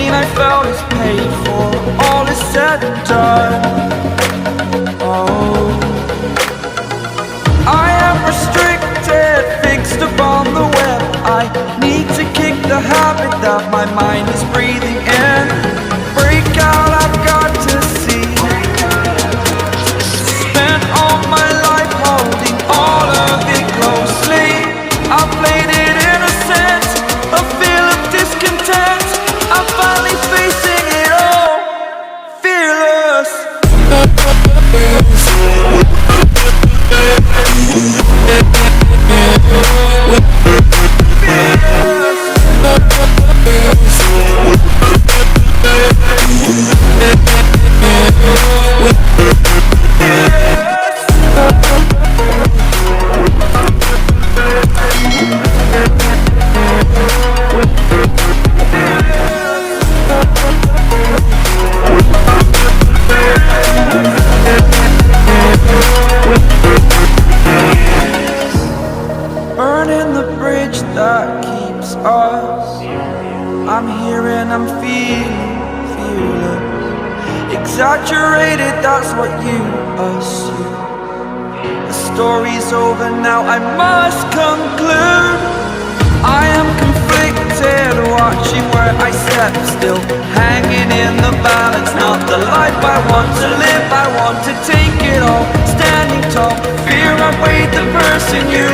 pain I felt is paid for, all is said and done. Oh, I am restricted, fixed upon the web. I need to kick the habit that my mind is breathing in. Break out, I've got to see. Spent all my life holding all of it closely. I played it innocent, a feel of discontent. I'm finally facing it all, fearless. Burning the bridge that keeps us. I'm here and I'm feeling fearless. Exaggerated, that's what you assume. The story's over now, I must conclude. I am conflicted, watching where I step still, hanging in the balance. Not the life I want to live, I want to take it all. Standing tall, fear I weighed the person you